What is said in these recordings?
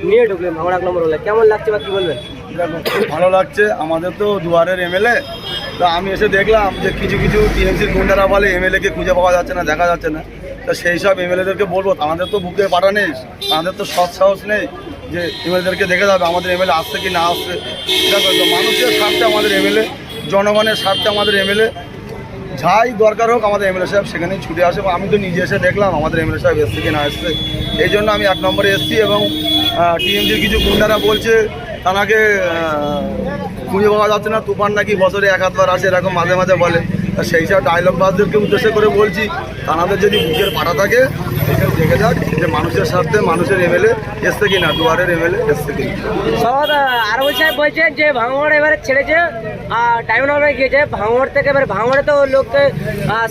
নিয়ে ঢুকলেন ভাঙড় 1 নম্বর হলে, কেমন লাগছে বা কি বলবেন? ভালো লাগছে। আমাদের তো দুয়ারের এমএলএ, তো আমি এসে দেখলাম যে কিছু কিছু টিএমসির গুন্ডারা বলে এমএলএকে খুঁজে পাওয়া যাচ্ছে না, দেখা যাচ্ছে না। তো সেই সব এমএলএদেরকে বলবো, আমাদের তো বুকে পাঠা নেই, আমাদের তো সৎ সাহস নেই যে এমএলএদেরকে দেখে যাবে আমাদের এমএলএ আসছে কি না আসছে। দেখো, তো মানুষের স্বার্থে আমাদের এমএলএ, জনগণের স্বার্থে আমাদের এমএলএ, যাই দরকার হোক আমাদের এমএলএ সাহেব সেখানেই ছুটে আসে। আমি তো নিজে এসে দেখলাম আমাদের এমএলএ সাহেব এসছে কি না এসছে, এই জন্য আমি 1 নম্বরে এসেছি। এবং টিএমসির কিছু গুন্ডারা বলছে তাকে খুঁজে পাওয়া যাচ্ছে না, তুফান নাকি বছরে 1-2 বার আসে, এরকম মাঝে মাঝে বলে। সেই সব ডায়লগ বাসদেরকে উদ্দেশ্য করে বলছি, তাদের যদি বুকের পাড়া থাকে এখানে দেখে যাক যে মানুষের স্বার্থে মানুষের এমএলএ এসছে কিনা, দুয়ারের এমএলএ এসছে কিনা। আরবুল সাহেব বলছেন যে ভাঙড় এবারে ছেড়েছে, ডায়মন্ড হারবারে গিয়েছে ভাঙড় থেকে। এবারে ভাঙড়ে তো লোককে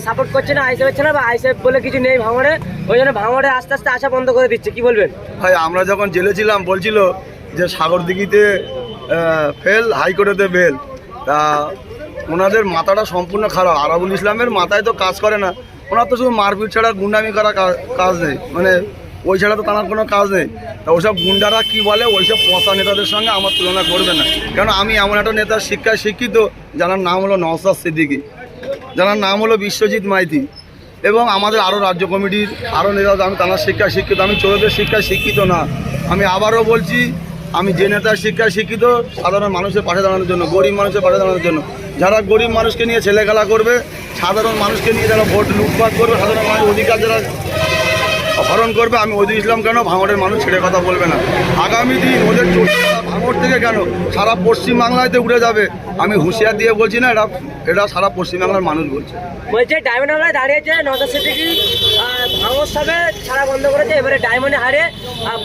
সাপোর্ট করছে না, আইসেফ হচ্ছে না, বা আইসেফ বলে কিছু নেই ভাঙড়ে, ওই জন্য ভাঙড়ে আস্তে আস্তে আসা বন্ধ করে দিচ্ছে, কি বলবেন? ভাই, আমরা যখন জেলে ছিলাম বলছিল যে সাগরদিঘিতে ফেল, হাইকোর্টেতে বেল। তা ওনাদের মাথাটা সম্পূর্ণ খারাপ। আরাবুল ইসলামের মাথায় তো কাজ করে না, ওনার তো শুধু মারপিট ছাড়া গুন্ডামি করা কাজ নেই, মানে ওই ছাড়া তো তার কোনো কাজ নেই। তা ওইসব গুন্ডারা কি বলে, ওইসব পচা নেতাদের সঙ্গে আমার তুলনা করবে না। কারণ আমি এমন একটা নেতার শিক্ষায় শিক্ষিত যার নাম হলো নওশাদ সিদ্দিকী, যার নাম হলো বিশ্বজিৎ মাইতি, এবং আমাদের আরও রাজ্য কমিটির আরও নেতা, আমি তার শিক্ষায় শিক্ষিত। আমি চোরদের শিক্ষায় শিক্ষিত না। আমি আবারও বলছি, আমি যে নেতার শিক্ষায় শিক্ষিত সাধারণ মানুষের পাশে দাঁড়ানোর জন্য, গরিব মানুষের পাশে দাঁড়ানোর জন্য। যারা গরিব মানুষকে নিয়ে ছেলেখেলা করবে, সাধারণ মানুষকে নিয়ে যারা ভোট লুটপাট করবে, সাধারণ মানুষের অধিকার যারা হরণ করবে, আমি ওই ইসলাম কেন ভাঙড়ের মানুষ ছেড়ে কথা বলবে না। আগামী দিন ওদের ভাঙড় থেকে কেন সারা পশ্চিমবাংলাতে উড়ে যাবে। আমি হুঁশিয়ার দিয়ে বলছি না, এটা সারা পশ্চিমবাংলার মানুষ বলছে। বলছে ডায়মন্ড হারবারে দাঁড়িয়েছে নওশাদ সিদ্দিকী, ভাঙড় সবে ছাড়া বন্ধ করেছে, এবারে ডায়মন্ডে হারে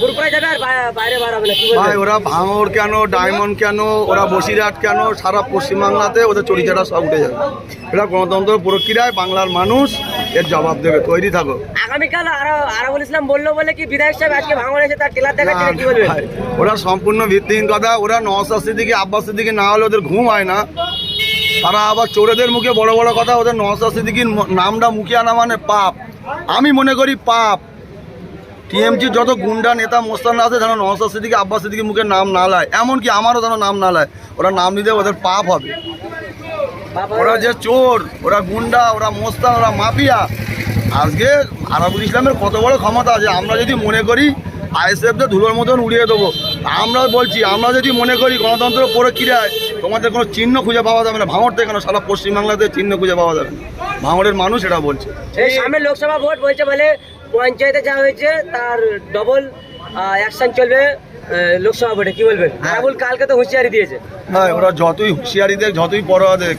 গ্রুপে যাবে আর বাইরে বার হবে না। ভাই, ওরা ভাঙড় কেন, ডায়মন্ড কেন, ওরা বসিরহাট কেন, সারা পশ্চিমবাংলাতে ওদের চরিচাটা সব উঠে যাবে। এটা গণতন্ত্র প্রক্রিয়ায় বাংলার মানুষ এর জবাব দেবে, তৈরি থাকো। আগামীকাল আরাবুল ইসলাম বললো বলে কি বিধায়ক সাহেব আজকে ভাঙড়ে এসে তার টেলার দেখাচ্ছে, কি বলবেন? ওরা সম্পূর্ণ ভিত্তিহীন কথা। ওরা নওশাদ সিদ্দিকী, আব্বাস সিদ্দিকী না হলে ওদের ঘুম হয় না। তারা আবার চোরেদের মুখে বড় বড় কথা। ওদের নওশাদ সিদ্দিকীর নামটা মুখে আনা মানে পাপ, আমি মনে করি পাপ। টিএমসির যত গুন্ডা নেতা মোস্তানরা আছে যেন নওশাদ সিদ্দিকী, আব্বাস সিদ্দিকীর মুখে নাম না লায়, এমনকি আমারও যেন নাম না লায়। ওরা নাম নিতে ওদের পাপ হবে। ওরা যে চোর, ওরা গুন্ডা, ওরা মোস্তান, ওরা মাফিয়া। আজকে আরাবুল ইসলামের কত বড় ক্ষমতা আছে। আমরা যদি মনে করি আইএসএফদের ধুলোর মতন উড়িয়ে দেবো, আমরা বলছি, আমরা যদি মনে করি গণতন্ত্র প্রক্রিয়ায় তোমাদের কোনো চিহ্ন খুঁজে পাওয়া যাবে না, ভাঙড় থেকে কেন সারা পশ্চিমবাংলাতে চিহ্ন খুঁজে পাওয়া যাবে না। ভাঙড়ের মানুষ এটা বলছে। এই সামনে লোকসভা ভোট বলছে, বলে পঞ্চায়েতে যা হয়েছে তার ডবল অ্যাকশন চলবে লোকসভা ভোটে, কি বলবেন? আরাবুল কালকে তো হুঁশিয়ারি দিয়েছে। হ্যাঁ, ওরা যতই হুঁশিয়ারি দেখ, যতই পরোয়া দেখ,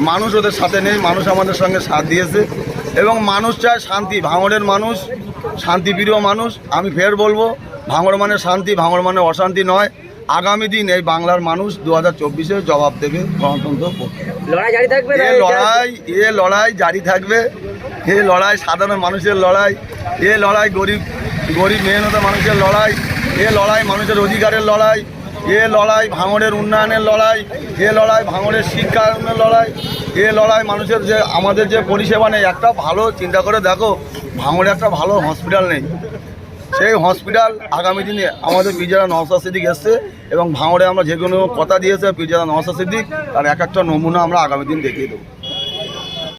মানুষ ওদের সাথে নেই। মানুষ আমাদের সঙ্গে সাথ দিয়েছে এবং মানুষ চায় শান্তি। ভাঙড়ের মানুষ শান্তিপ্রিয় মানুষ। আমি ফের বলবো, ভাঙড় মানে শান্তি, ভাঙড় মানে অশান্তি নয়। আগামী দিন এই বাংলার মানুষ 2024-এ জবাব দেবে গণতন্ত্র। লড়াই জারি থাকবে, লড়াই জারি থাকবে। এ লড়াই সাধারণ মানুষের লড়াই, এ লড়াই গরিব মেহনত মানুষের লড়াই, এ লড়াই মানুষের অধিকারের লড়াই, এ লড়াই ভাঙড়ের উন্নয়নের লড়াই, এ লড়াই ভাঙড়ের শিক্ষায়নের লড়াই, এ লড়াই মানুষের যে আমাদের যে পরিষেবা নেই। একটা ভালো চিন্তা করে দেখো, ভাঙড়ে একটা ভালো হসপিটাল নেই। সেই হসপিটাল আগামী দিনে আমাদের পিজারা নওশাদ সিদ্দিক এসছে এবং ভাঙড়ে আমরা যে কোনো কথা দিয়েছে পিজারা নওশাদ সিদ্দিক, তার এক একটা নমুনা আমরা আগামী দিন দেখিয়ে দেবো।